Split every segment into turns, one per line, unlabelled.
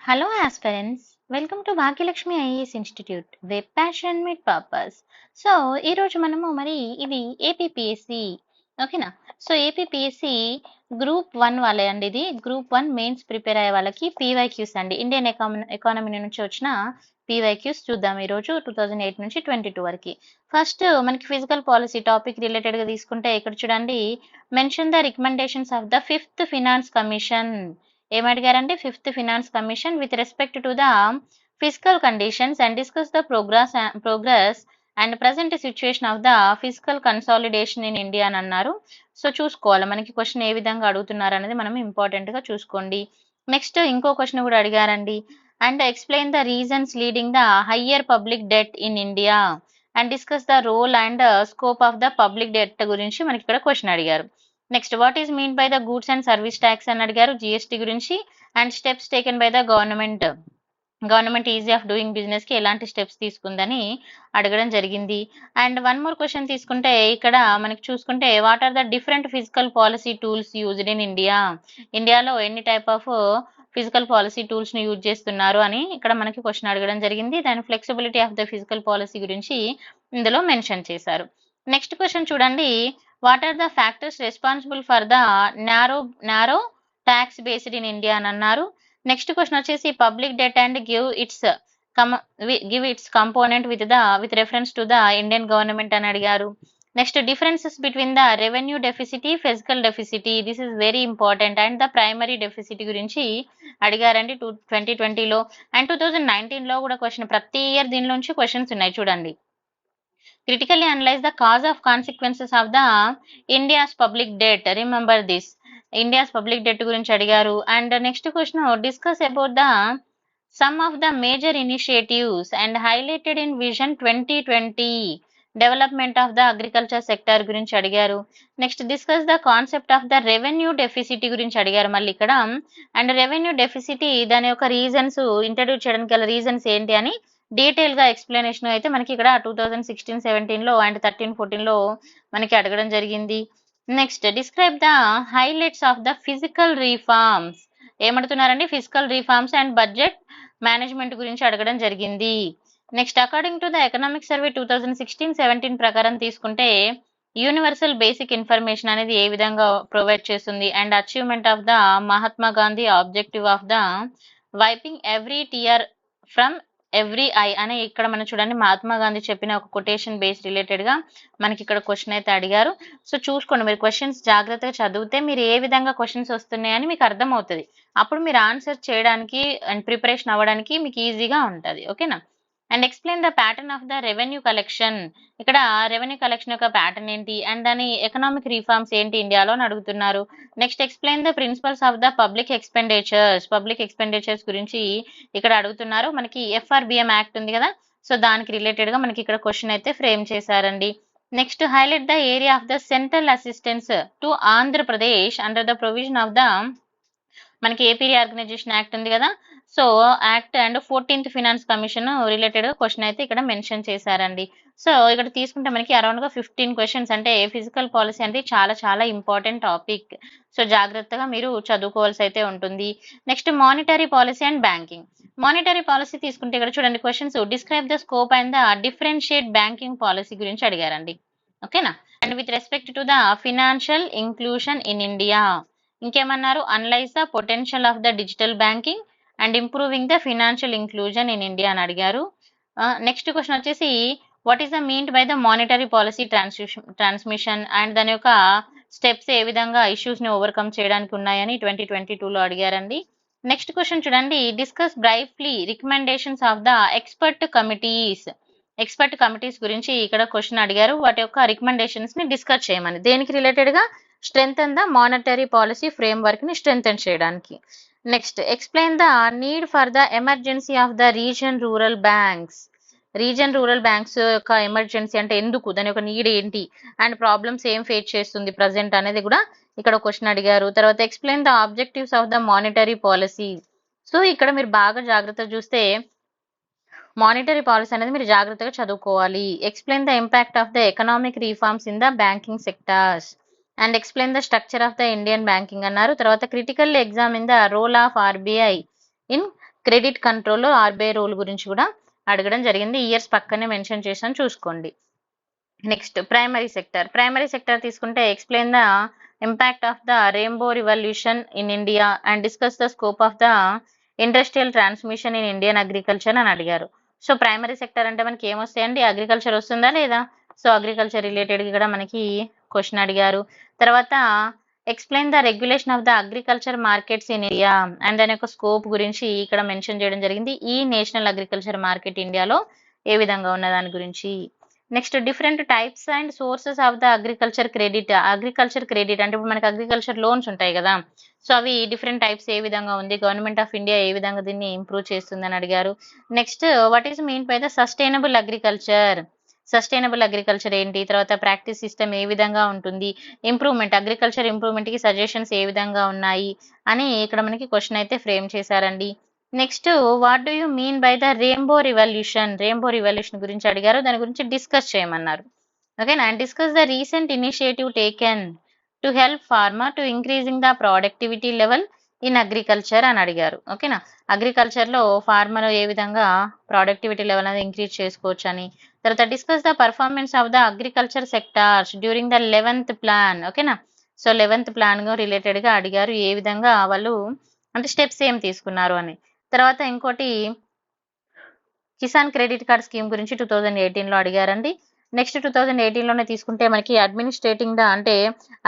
Hello, aspirants. Welcome to Bhagyalakshmi IAS Institute, where passion meet purpose. So ఈరోజు మనము మరి ఇది ఏపీపీఎస్సి ఓకేనా. సో ఏపీపీఎస్సి గ్రూప్ 1 వాళ్ళే అండి. ఇది గ్రూప్ 1 మెయిన్స్ ప్రిపేర్ అయ్యే వాళ్ళకి పీవైక్యూస్ అండి. ఇండియన్ ఎకానమీ నుంచి వచ్చిన పీవైక్యూస్ చూద్దాం ఈరోజు 2008 నుంచి 22 వరకు. ఫస్ట్ మనకి ఫిజికల్ పాలసీ టాపిక్ రిలేటెడ్గా తీసుకుంటే ఇక్కడ చూడండి, mention the recommendations of the 5th finance commission. ఏమడిగారంటే 5th finance commission with respect to the physical conditions and discuss the progress and present situation of the physical consolidation in India అని అన్నారు. So చూసుకోవాలి మనకి question ఏ విధంగా అడుగుతున్నారు అనేది మనం important గా చూసుకోండి. నెక్స్ట్ ఇంకో క్వశ్చన్ కూడా అడిగారండి, and explain the reasons leading the higher public debt in India and discuss the role and scope of the public debt గురించి మనకి ఇక్కడ క్వశ్చన్ అడిగారు. Next what is mean by the goods and service tax అని అడిగారు, GST గురించి, and steps taken by the government easy of doing business కి ఎలాంటి steps తీసుకుందని అడగడం జరిగింది. అండ్ వన్ మోర్ క్వశ్చన్ తీసుకుంటే ఇక్కడ మనకి చూసుకుంటే what are the different physical policy tools used in India, ఇండియాలో ఎన్ని type of physical policy tools ని యూజ్ చేస్తున్నారు అని ఇక్కడ మనకి క్వశ్చన్ అడగడం జరిగింది. దాని flexibility of the physical policy గురించి ఇందులో మెన్షన్ చేశారు. నెక్స్ట్ క్వశ్చన్ చూడండి, what are the factors responsible for the narrow tax based in India అని అన్నారు. నెక్స్ట్ క్వశ్చన్ వచ్చేసి public debt and give its component with reference to the Indian government అని అడిగారు. Next differences between the revenue deficit, physical deficit, this is very important, and the primary deficit గురించి అడిగారండి 2020లో. And 2019లో కూడా question, ప్రతి year దీని నుంచి questions ఉన్నాయి చూడండి. Critically analyze the cause of consequences of the India's public debt. Remember this. India's public debt గురించి అడిగారు. And next question discuss about the some of the major initiatives and highlighted in vision 2020 development of the agriculture sector గురించి అడిగారు. Next discuss the concept of the revenue deficit గురించి అడిగారు మళ్ళీ ఇక్కడ. And revenue డెఫిసిటీ దాని యొక్క రీజన్స్, ఇంట్రడ్యూస్ చేయడానికి గల రీజన్స్ ఏంటి అని డీటెయిల్ గా ఎక్స్ప్లెనేషన్ అయితే మనకి ఇక్కడ 2016-17లో అండ్ 13-14లో మనకి అడగడం జరిగింది. Next describe the highlights of the physical reforms. ఏమడుతున్నారండి, physical reforms and budget management గురించి అడగడం జరిగింది. Next according to the economic survey 2016-17 ప్రకారం తీసుకుంటే యూనివర్సల్ బేసిక్ ఇన్ఫర్మేషన్ అనేది ఏ విధంగా ప్రొవైడ్ చేస్తుంది, and achievement of the Mahatma Gandhi objective of the wiping every tear from every eye అని ఇక్కడ మనం చూడండి, మహాత్మా గాంధీ చెప్పిన ఒక కొటేషన్ బేస్ రిలేటెడ్ గా మనకి ఇక్కడ క్వశ్చన్ అయితే అడిగారు. సో చూసుకోండి, మీరు క్వశ్చన్స్ జాగ్రత్తగా చదివితే మీరు ఏ విధంగా క్వశ్చన్స్ వస్తున్నాయని మీకు అర్థమవుతుంది. అప్పుడు మీరు ఆన్సర్ చేయడానికి అండ్ ప్రిపరేషన్ అవ్వడానికి మీకు ఈజీగా ఉంటుంది. ఓకేనా. And explain the pattern of the revenue collection. ఇక్కడ రెవెన్యూ కలెక్షన్ యొక్క ప్యాటర్న్ ఏంటి అండ్ దాని ఎకనామిక్ రిఫార్మ్స్ ఏంటి ఇండియాలో అని అడుగుతున్నారు. Next explain the principles of the public expenditures గురించి ఇక్కడ అడుగుతున్నారు. మనకి FRBM యాక్ట్ ఉంది కదా, సో దానికి రిలేటెడ్ గా మనకి ఇక్కడ క్వశ్చన్ అయితే ఫ్రేమ్ చేశారండి. Next highlight the area of the central assistance to Andhra Pradesh under the provision of the మనకి ఏపీ రీఆర్గనైజేషన్ యాక్ట్ ఉంది కదా, so act and 14th finance commission related question అయితే ఇక్కడ మెన్షన్ చేశారండి. సో ఇక్కడ తీసుకుంటే మనకి అరౌండ్ గా 15 క్వశ్చన్స్, అంటే ఫిజికల్ పాలసీ అనేది చాలా చాలా ఇంపార్టెంట్ టాపిక్. సో జాగ్రత్తగా మీరు చదువుకోవాల్సి అయితే ఉంటుంది. Next monetary policy and banking. Monetary policy తీసుకుంటే ఇక్కడ చూడండి questions, describe the scope and the differentiate banking policy గురించి అడిగారండి. ఓకేనా. And with respect to the financial inclusion in India ఇంకేమన్నారు, analyse the potential of the digital banking and improving the financial inclusion in India అని అడిగారు. Next question వచ్చేసి what is the meant by the monetary policy transmission and దాని యొక్క steps ఏ విధంగా issues ని overcome చేయడానికి ఉన్నాయని 2022లో అడిగారండి. నెక్స్ట్ క్వశ్చన్ చూడండి, discuss briefly recommendations of the expert committees గురించి ఇక్కడ క్వశ్చన్ అడిగారు. వాటి యొక్క రికమెండేషన్స్ ని డిస్కస్ చేయమని, దేనికి రిలేటెడ్ గా strengthen the monetary policy frame work ని స్ట్రెంగ్తెన్ చేయడానికి. Next explain the need for the emergency of the reason rural banks యొక్క ఎమర్జెన్సీ అంటే ఎందుకు, దాని యొక్క నీడ్ ఏంటి అండ్ ప్రాబ్లమ్స్ ఏం ఫేస్ చేస్తుంది ప్రజెంట్ అనేది కూడా ఇక్కడ క్వశ్చన్ అడిగారు. తర్వాత explain the objectives of the monetary policy. So ఇక్కడ మీరు బాగా జాగ్రత్తగా చూస్తే మానిటరీ పాలసీ అనేది మీరు జాగ్రత్తగా చదువుకోవాలి. Explain the impact of the economic reforms in the banking sectors and explain the structure of the Indian banking అన్నారు. తర్వాత critical examine the role of RBI in credit control RBI rule గురించి కూడా అడగడం జరిగింది. ఇయర్స్ పక్కనే mention చేశాను, చూసుకోండి. Next primary sector తీసుకుంటే explain the impact of the rainbow revolution in India and discuss the scope of the industrial transmission in Indian agriculture అని అడిగారు. సో ప్రైమరీ సెక్టర్ అంటే మనకి ఏమొస్తాయండి, అగ్రికల్చర్ వస్తుందా లేదా? సో అగ్రికల్చర్ రిలేటెడ్ కూడా మనకి క్వశ్చన్ అడిగారు. తర్వాత explain the regulation of the agriculture markets in India and దాని యొక్క స్కోప్ గురించి ఇక్కడ మెన్షన్ చేయడం జరిగింది. ఈ నేషనల్ అగ్రికల్చర్ మార్కెట్ ఇండియాలో ఏ విధంగా ఉన్న దాని గురించి. Next different types and sources of the agriculture credit అంటే ఇప్పుడు మనకి అగ్రికల్చర్ లోన్స్ ఉంటాయి కదా, సో అవి డిఫరెంట్ టైప్స్ ఏ విధంగా ఉంది, గవర్నమెంట్ ఆఫ్ ఇండియా ఏ విధంగా దీన్ని ఇంప్రూవ్ చేస్తుందని అడిగారు. Next what is mean by the sustainable agriculture ఏంటి, తర్వాత ప్రాక్టీస్ సిస్టమ్ ఏ విధంగా ఉంటుంది, అగ్రికల్చర్ ఇంప్రూవ్మెంట్ కి సజెషన్స్ ఏ విధంగా ఉన్నాయి అని ఇక్కడ మనకి క్వశ్చన్ అయితే ఫ్రేమ్ చేశారండి. Next what do you mean by the rainbow revolution గురించి అడిగారు, దాని గురించి డిస్కస్ చేయమన్నారు. ఓకేనా, and discuss the recent initiative taken to help farmer to increasing the productivity level in agriculture అని అడిగారు. ఓకేనా, అగ్రికల్చర్ లో ఫార్మర్ ఏ విధంగా ప్రొడక్టివిటీ లెవెల్ అనేది ఇంక్రీజ్ చేసుకోవచ్చు అని. తర్వాత discuss the performance of the agriculture sectors during the 11th plan. ఓకేనా, సో 11th ప్లాన్ రిలేటెడ్ గా అడిగారు, ఏ విధంగా వాళ్ళు అంటే స్టెప్స్ ఏం తీసుకున్నారు అని. తర్వాత ఇంకోటి కిసాన్ క్రెడిట్ కార్డ్ స్కీమ్ గురించి 2018లో అడిగారండి. నెక్స్ట్ 2018లోనే తీసుకుంటే మనకి అడ్మినిస్ట్రేటింగ్ ద అంటే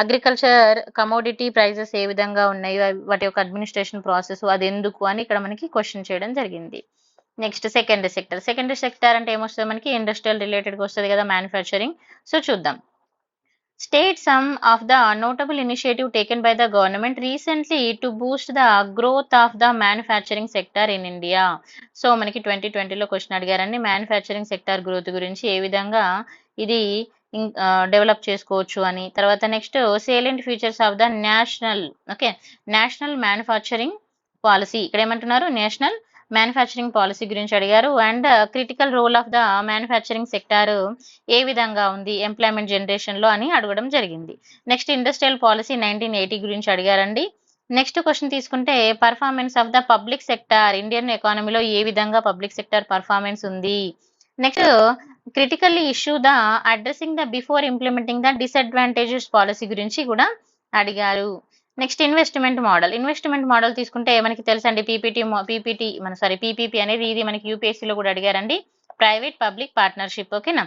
అగ్రికల్చర్ కమోడిటీ ప్రైజెస్ ఏ విధంగా ఉన్నాయి, వాటి యొక్క అడ్మినిస్ట్రేషన్ ప్రాసెస్ అది ఎందుకు అని ఇక్కడ మనకి క్వశ్చన్ చేయడం జరిగింది. నెక్స్ట్ సెకండరీ సెక్టర్ అంటే ఏమొస్తుంది మనకి, ఇండస్ట్రియల్ రిలేటెడ్గా వస్తుంది కదా, మ్యానుఫ్యాక్చరింగ్. సో చూద్దాం. State some of the notable initiative taken by the government recently to boost the growth of the manufacturing sector in India. So మనకి 2020లో క్వశ్చన్ అడిగారండి, మ్యానుఫ్యాక్చరింగ్ సెక్టార్ గ్రోత్ గురించి ఏ విధంగా ఇది డెవలప్ చేసుకోవచ్చు అని. తర్వాత next salient features of the national manufacturing policy, ఇక్కడ ఏమంటున్నారు, నేషనల్ మ్యానుఫ్యాక్చరింగ్ పాలసీ గురించి అడిగారు. And critical role of the manufacturing sector ఏ విధంగా ఉంది ఎంప్లాయ్మెంట్ జనరేషన్ లో అని అడగడం జరిగింది. నెక్స్ట్ ఇండస్ట్రియల్ పాలసీ 1980 గురించి అడిగారండి. నెక్స్ట్ క్వశ్చన్ తీసుకుంటే performance of the public sector, Indian ఎకానమీలో ఏ విధంగా పబ్లిక్ సెక్టార్ పర్ఫార్మెన్స్ ఉంది. Next critically issue the addressing the before implementing the disadvantages policy గురించి కూడా అడిగారు. నెక్స్ట్ ఇన్వెస్ట్మెంట్ మోడల్ తీసుకుంటే మనకి తెలుసండి, పీపీపీ అనేది ఇది మనకి యూపీఎస్సీలో కూడా అడిగారండి, ప్రైవేట్ పబ్లిక్ పార్ట్నర్షిప్. ఓకేనా,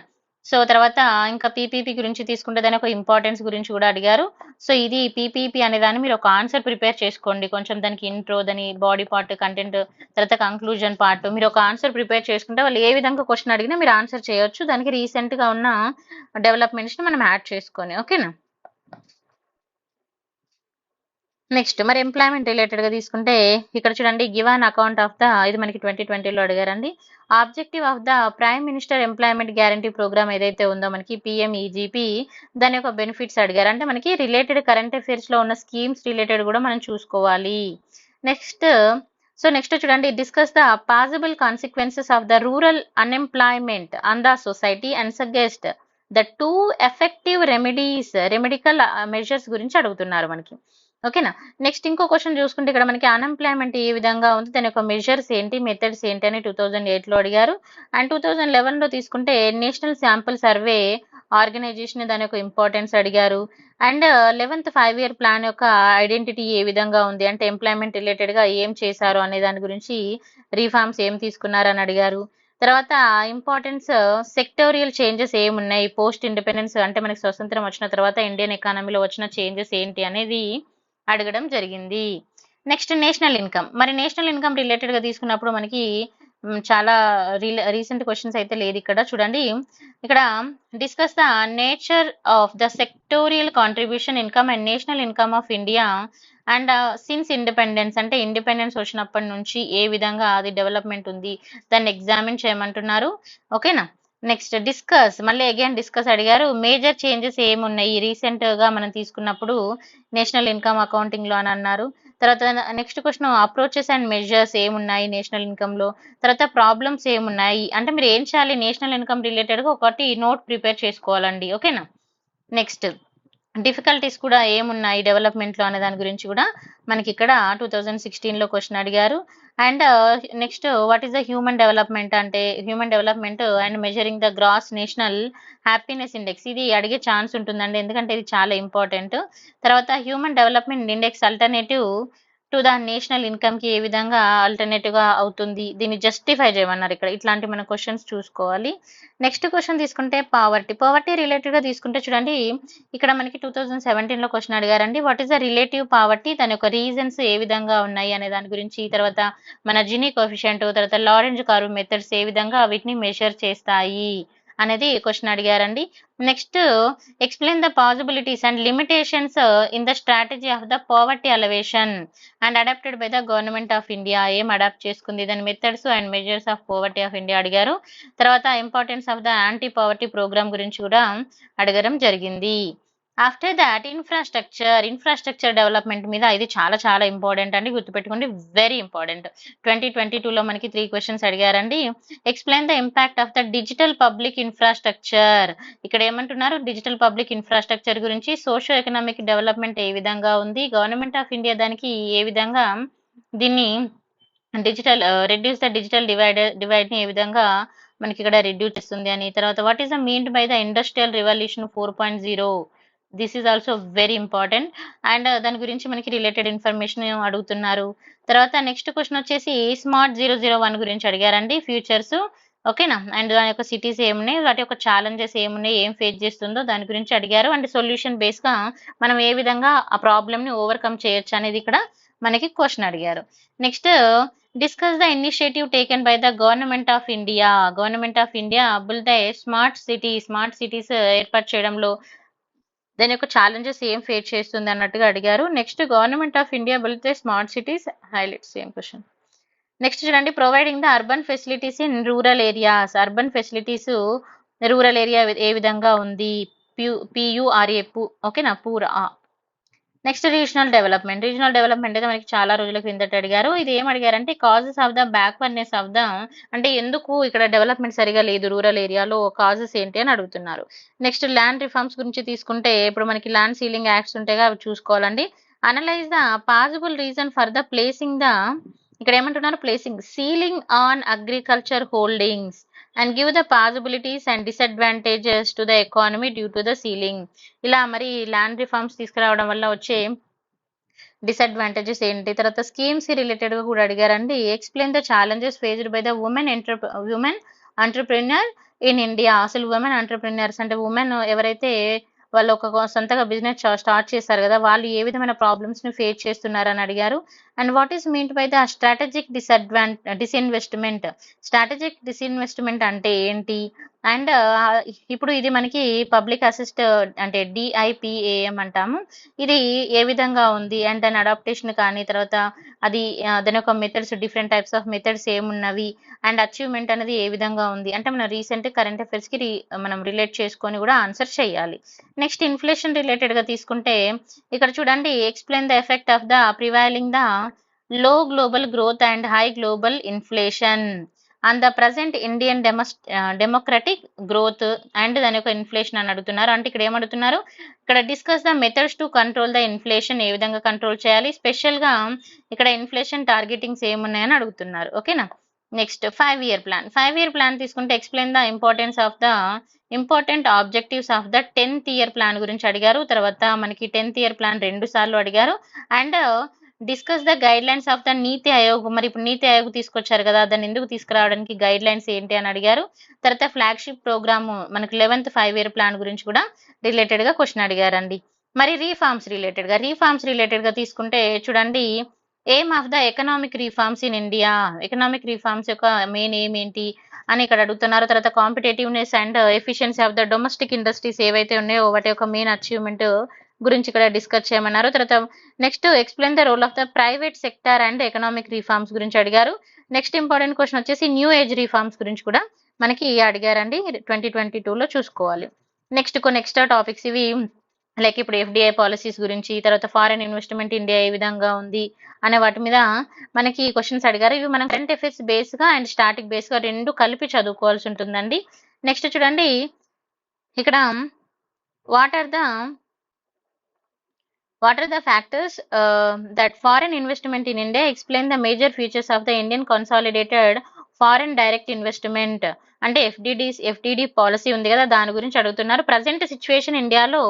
సో తర్వాత ఇంకా పీపీపీ గురించి తీసుకుంటే దాని ఒక ఇంపార్టెన్స్ గురించి కూడా అడిగారు. సో ఇది పీపీపీ అనే దాన్ని మీరు ఒక ఆన్సర్ ప్రిపేర్ చేసుకోండి, కొంచెం దానికి ఇంట్రో, దాని బాడీ పార్ట్, కంటెంట్, తర్వాత కంక్లూజన్ పార్ట్ మీరు ఒక ఆన్సర్ ప్రిపేర్ చేసుకుంటే వాళ్ళు ఏ విధంగా క్వశ్చన్ అడిగినా మీరు ఆన్సర్ చేయొచ్చు, దానికి రీసెంట్ గా ఉన్న డెవలప్మెంట్స్ ని మనం యాడ్ చేసుకొని. ఓకేనా, నెక్స్ట్ మరి ఎంప్లాయ్మెంట్ రిలేటెడ్ గా తీసుకుంటే ఇక్కడ చూడండి, give an account of the, ఇది మనకి 2020లో అడిగారండి, objective of the prime minister employment guarantee programme ఏదైతే ఉందో మనకి పిఎంఈజీపీ, దాని యొక్క బెనిఫిట్స్ అడిగారు. అంటే మనకి రిలేటెడ్ కరెంట్ అఫైర్స్ లో ఉన్న స్కీమ్స్ రిలేటెడ్ కూడా మనం చూసుకోవాలి. నెక్స్ట్ చూడండి, discuss the possible consequences of the rural unemployment on the society and suggest the 2 effective remedial measures గురించి అడుగుతున్నారు మనకి. ఓకేనా, నెక్స్ట్ ఇంకో క్వశ్చన్ చూసుకుంటే ఇక్కడ మనకి అన్ఎంప్లాయ్మెంట్ ఏ విధంగా ఉంది, దాని యొక్క మెజర్స్ ఏంటి, మెథడ్స్ ఏంటి అని 2008లో అడిగారు. అండ్ 2011లో తీసుకుంటే నేషనల్ శాంపుల్ సర్వే ఆర్గనైజేషన్ దాని యొక్క ఇంపార్టెన్స్ అడిగారు. అండ్ 11th 5-year ప్లాన్ యొక్క ఐడెంటిటీ ఏ విధంగా ఉంది, అంటే ఎంప్లాయ్మెంట్ రిలేటెడ్ గా ఏం చేశారు అనే దాని గురించి, రీఫార్మ్స్ ఏం తీసుకున్నారని అడిగారు. తర్వాత ఇంపార్టెన్స్ సెక్టోరియల్ చేంజెస్ ఏమున్నాయి, పోస్ట్ ఇండిపెండెన్స్ అంటే మనకి స్వతంత్రం వచ్చిన తర్వాత ఇండియన్ ఎకానమీలో వచ్చిన చేంజెస్ ఏంటి అనేది అడగడం జరిగింది. నెక్స్ట్ నేషనల్ ఇన్కమ్, మరి నేషనల్ ఇన్కమ్ రిలేటెడ్ గా తీసుకున్నప్పుడు మనకి చాలా రీసెంట్ క్వశ్చన్స్ అయితే లేదు. ఇక్కడ చూడండి, ఇక్కడ discuss the nature of the sectorial contribution income and national income of India and since independence, అంటే ఇండిపెండెన్స్ వచ్చినప్పటి నుంచి ఏ విధంగా అది డెవలప్మెంట్ ఉంది, దాన్ని ఎగ్జామిన్ చేయమంటున్నారు. ఓకేనా, నెక్స్ట్ మళ్ళీ అగైన్ డిస్కస్ అడిగారు, మేజర్ చేంజెస్ ఏమున్నాయి రీసెంట్ గా మనం తీసుకున్నప్పుడు నేషనల్ ఇన్కమ్ అకౌంటింగ్ లో అని అన్నారు. తర్వాత next question approaches and measures ఏమున్నాయి నేషనల్ ఇన్కమ్ లో, తర్వాత ప్రాబ్లమ్స్ ఏమున్నాయి, అంటే మీరు ఏం చేయాలి నేషనల్ ఇన్కమ్ రిలేటెడ్ గా ఒకటి నోట్ ప్రిపేర్ చేసుకోవాలండి. ఓకేనా, నెక్స్ట్ డిఫికల్టీస్ కూడా ఏమున్నాయి డెవలప్మెంట్లో అనే దాని గురించి కూడా మనకి ఇక్కడ 2016లో క్వశ్చన్ అడిగారు. And next what is the human development అంటే human development and measuring the gross national happiness index, ఇది అడిగే ఛాన్స్ ఉంటుందండి, ఎందుకంటే ఇది చాలా ఇంపార్టెంట్. తర్వాత human development index alternative to the national income కి ఏ విధంగా ఆల్టర్నేటివ్ గా అవుతుంది, దీన్ని జస్టిఫై చేయమన్నారు ఇక్కడ. ఇట్లాంటి మన క్వశ్చన్స్ చూసుకోవాలి. నెక్స్ట్ క్వశ్చన్ తీసుకుంటే పవర్టీ రిలేటెడ్ గా తీసుకుంటే చూడండి, ఇక్కడ మనకి 2017లో క్వశ్చన్ అడిగారండి. What is the relative poverty, దాని యొక్క రీజన్స్ ఏ విధంగా ఉన్నాయి అనే దాని గురించి, తర్వాత మన జినీ కోఎఫిషియంట్, తర్వాత లారెంజ్ కర్వ్ మెథడ్స్ ఏ విధంగా వీటిని మెజర్ చేస్తాయి అనేది క్వశ్చన్ అడిగారండి. Next explain the possibilities and limitations in the strategy of the poverty alleviation and adopted by the government of India, ఏం అడాప్ట్ చేసుకుంది, దాని methods and measures of poverty of India అడిగారు. తర్వాత importance of the anti poverty programme గురించి కూడా అడగడం జరిగింది. After that infrastructure development మీద, ఇది చాలా చాలా ఇంపార్టెంట్ అండి, గుర్తుపెట్టుకోండి, వెరీ ఇంపార్టెంట్. 2022లో మనకి 3 క్వశ్చన్స్ అడిగారండి. Explain the impact of the digital public infrastructure, ఇక్కడ ఏమంటున్నారు, డిజిటల్ పబ్లిక్ ఇన్ఫ్రాస్ట్రక్చర్ గురించి, సోషో ఎకనామిక్ డెవలప్మెంట్ ఏ విధంగా ఉంది, గవర్నమెంట్ ఆఫ్ ఇండియా దానికి ఏ విధంగా దీన్ని రెడ్యూస్ ద డిజిటల్ డివైడ్ ని ఏ విధంగా మనకి ఇక్కడ రెడ్యూస్ చేస్తుంది అని. తర్వాత what is the meant by the industrial revolution 4.0, this is also very important. And దాని గురించి మనకి రిలేటెడ్ ఇన్ఫర్మేషన్ అడుగుతున్నారు. తర్వాత నెక్స్ట్ క్వశ్చన్ వచ్చేసి స్మార్ట్ 001 గురించి అడిగారండి, ఫ్యూచర్స్, ఓకేనా. అండ్ దాని యొక్క సిటీస్ ఏమున్నాయి, వాటి యొక్క ఛాలెంజెస్ ఏమున్నాయి, ఏం ఫేస్ చేస్తుందో దాని గురించి అడిగారు. అండ్ సొల్యూషన్ బేస్ గా మనం ఏ విధంగా ఆ ప్రాబ్లమ్ ని ఓవర్కమ్ చేయొచ్చు అనేది ఇక్కడ మనకి క్వశ్చన్ అడిగారు. Next discuss the initiative taken by the government of India build the smart cities ఏర్పాటు చేయడంలో దాని యొక్క ఛాలెంజెస్ ఏం ఫేస్ చేస్తుంది అన్నట్టుగా అడిగారు. Next government of India build the smart cities, highlight same question. Next చూడండి, providing the urban facilities in rural areas, urban facilities rural area ఏ విధంగా ఉంది, PURA, ఓకేనా, పూరా. నెక్స్ట్ రీజనల్ డెవలప్మెంట్ అయితే మనకి చాలా రోజుల క్రిందట అడిగారు. ఇది ఏం అడిగారంటే causes of the backwardness of the, అంటే ఎందుకు ఇక్కడ డెవలప్మెంట్ సరిగా లేదు రూరల్ ఏరియాలో, కాజెస్ ఏంటి అని అడుగుతున్నారు. నెక్స్ట్ ల్యాండ్ రిఫార్మ్స్ గురించి తీసుకుంటే ఇప్పుడు మనకి ల్యాండ్ సీలింగ్ యాక్ట్స్ ఉంటాయి, అవి చూసుకోవాలండి. Analyse the possible reason for the placing the, ఇక్కడ ఏమంటున్నారు, placing ceiling on agriculture holdings and give the possibilities and disadvantages to the economy due to the ceiling. ఇలా మరి ల్యాండ్ రిఫార్మ్స్ తీసుకురావడం వల్ల వచ్చే డిసడ్వాంటేజెస్ ఏంటి, తర్వాత స్కీమ్స్ రిలేటెడ్ గా కూడా అడిగారండి. Explain the challenges faced by the women entrepreneur in India, అసలు ఉమెన్ ఎంటర్ప్రెన్యూర్స్ అంటే ఉమెన్ ఎవరైతే వాళ్ళు ఒక సొంతగా బిజినెస్ స్టార్ట్ చేస్తారు కదా, వాళ్ళు ఏ విధమైన ప్రాబ్లమ్స్ ని ఫేస్ చేస్తున్నారని అడిగారు. And what is meant by the strategic disinvestment అంటే ఏంటి, అండ్ ఇప్పుడు ఇది మనకి పబ్లిక్ అసిస్ట్ అంటే DIPAM అంటాము, ఇది ఏ విధంగా ఉంది అండ్ దాని అడాప్టేషన్ కానీ, తర్వాత అది దాని యొక్క methods, different types of methods ఏమున్నవి అండ్ అచీవ్మెంట్ అనేది ఏ విధంగా ఉంది అంటే మన రీసెంట్ కరెంట్ అఫైర్స్ కి మనం రిలేట్ చేసుకొని కూడా ఆన్సర్ చేయాలి. నెక్స్ట్ ఇన్ఫ్లేషన్ రిలేటెడ్ గా తీసుకుంటే ఇక్కడ చూడండి, explain the effect of the prevailing the low global growth and high global inflation and the present Indian democratic growth and దాని యొక్క ఇన్ఫ్లేషన్ అని అడుగుతున్నారు. అంటే ఇక్కడ ఏమడుగుతున్నారు, ఇక్కడ discuss the methods to control the inflation, ఏ విధంగా కంట్రోల్ చేయాలి, స్పెషల్ గా ఇక్కడ ఇన్ఫ్లేషన్ టార్గెటింగ్స్ ఏమున్నాయని అడుగుతున్నారు, ఓకేనా. నెక్స్ట్ 5-year ప్లాన్ తీసుకుంటే explain the important objectives of the 10th year plan గురించి అడిగారు. తర్వాత మనకి 10th year ప్లాన్ 2 సార్లు అడిగారు. And discuss the guide lines of the నీతి ఆయోగ్, మరి ఇప్పుడు నీతి ఆయోగ్ తీసుకొచ్చారు కదా, దాన్ని ఎందుకు తీసుకురావడానికి గైడ్ లైన్స్ ఏంటి అని అడిగారు. తర్వాత ఫ్లాగ్షిప్ ప్రోగ్రామ్ మనకి 11th 5-year ప్లాన్ గురించి కూడా రిలేటెడ్ గా క్వశ్చన్ అడిగారండి. మరి రీఫార్మ్స్ రిలేటెడ్ గా తీసుకుంటే చూడండి, aim of the economic reforms in India, economic reforms యొక్క మెయిన్ ఎయిమ్ ఏంటి అని ఇక్కడ అడుగుతున్నారు. తర్వాత competitiveness and efficiency of the domestic industries ఏవైతే ఉన్నాయో వాటి యొక్క మెయిన్ అచీవ్మెంట్ గురించి ఇక్కడ డిస్కస్ చేయమన్నారు. తర్వాత next explain the role of the private sector and economic reforms గురించి అడిగారు. నెక్స్ట్ ఇంపార్టెంట్ క్వశ్చన్ వచ్చేసి న్యూ ఏజ్ రిఫార్మ్స్ గురించి కూడా మనకి అడిగారండి, 2022లో చూసుకోవాలి. నెక్స్ట్ కొన్ని ఎక్స్ట్రా టాపిక్స్ ఇవి, లైక్ ఇప్పుడు FDI పాలసీస్ గురించి, తర్వాత ఫారెన్ ఇన్వెస్ట్మెంట్ ఇండియా ఏ విధంగా ఉంది అనే వాటి మీద మనకి క్వశ్చన్స్ అడిగారు. ఇవి మనం కరెంట్ అఫైర్స్ బేస్ గా అండ్ స్టాటిక్ బేస్ గా రెండు కలిపి చదువుకోవాల్సి ఉంటుందండి. నెక్స్ట్ చూడండి, ఇక్కడ what are the What are the factors that foreign investment in India? Explain the major features of the Indian consolidated foreign direct investment. అంటే ఎఫ్డిడి పాలసీ ఉంది కదా, దాని గురించి అడుగుతున్నారు. ప్రజెంట్ సిచ్యువేషన్ ఇండియాలో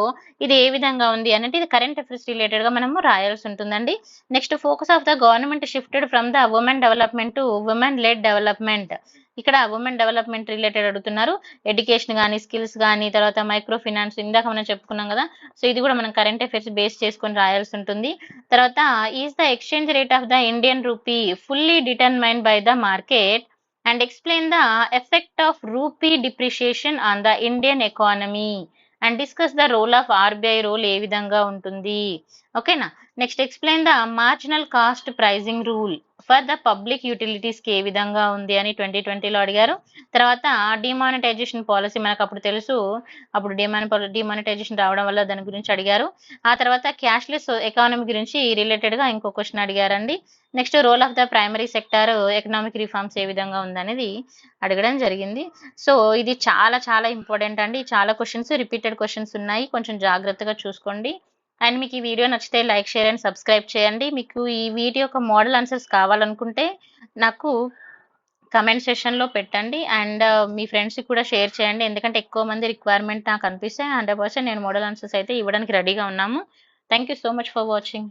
ఇది ఏ విధంగా ఉంది అంటే ఇది కరెంట్ అఫైర్స్ రిలేటెడ్ గా మనము రాయాల్సి ఉంటుందండి. Next, focus of the government shifted from the women development to women led development. ఇక్కడ ఉమెన్ డెవలప్మెంట్ రిలేటెడ్ అడుగుతున్నారు. ఎడ్యుకేషన్ కానీ, స్కిల్స్ కానీ, తర్వాత మైక్రో ఫినాన్స్ ఇందాక మనం చెప్పుకున్నాం కదా, సో ఇది కూడా మనం కరెంట్ అఫైర్స్ బేస్ చేసుకొని రాయాల్సి ఉంటుంది. తర్వాత, is the exchange rate of the Indian rupee fully determined by the market and explain the effect of rupee depreciation on the Indian economy and discuss the role of RBI role ఏ విధంగా ఉంటుంది. ఓకేనా. Next, explain the marginal cost pricing rule for the public utilities కి ఏ విధంగా ఉంది అని 2020లో అడిగారు. తర్వాత, డిమానిటైజేషన్ పాలసీ మనకు అప్పుడు తెలుసు, అప్పుడు డిమానిటైజేషన్ రావడం వల్ల దాని గురించి అడిగారు. ఆ తర్వాత క్యాష్లెస్ ఎకానమీ గురించి రిలేటెడ్ గా ఇంకో క్వశ్చన్ అడిగారండి. Next, role of the primary sector economic reforms ఏ విధంగా ఉందనేది అడగడం జరిగింది. సో ఇది చాలా చాలా ఇంపార్టెంట్ అండి. చాలా క్వశ్చన్స్, రిపీటెడ్ క్వశ్చన్స్ ఉన్నాయి, కొంచెం జాగ్రత్తగా చూసుకోండి. అండ్ మీకు ఈ వీడియో నచ్చితే లైక్, షేర్ అండ్ సబ్స్క్రైబ్ చేయండి. మీకు ఈ వీడియో యొక్క మోడల్ ఆన్సర్స్ కావాలనుకుంటే నాకు కమెంట్ సెషన్లో పెట్టండి. అండ్ మీ ఫ్రెండ్స్కి కూడా షేర్ చేయండి, ఎందుకంటే ఎక్కువ మంది రిక్వైర్మెంట్ నాకు అనిపిస్తే 100% నేను మోడల్ ఆన్సర్స్ అయితే ఇవ్వడానికి రెడీగా ఉన్నాము. Thank you so much for watching.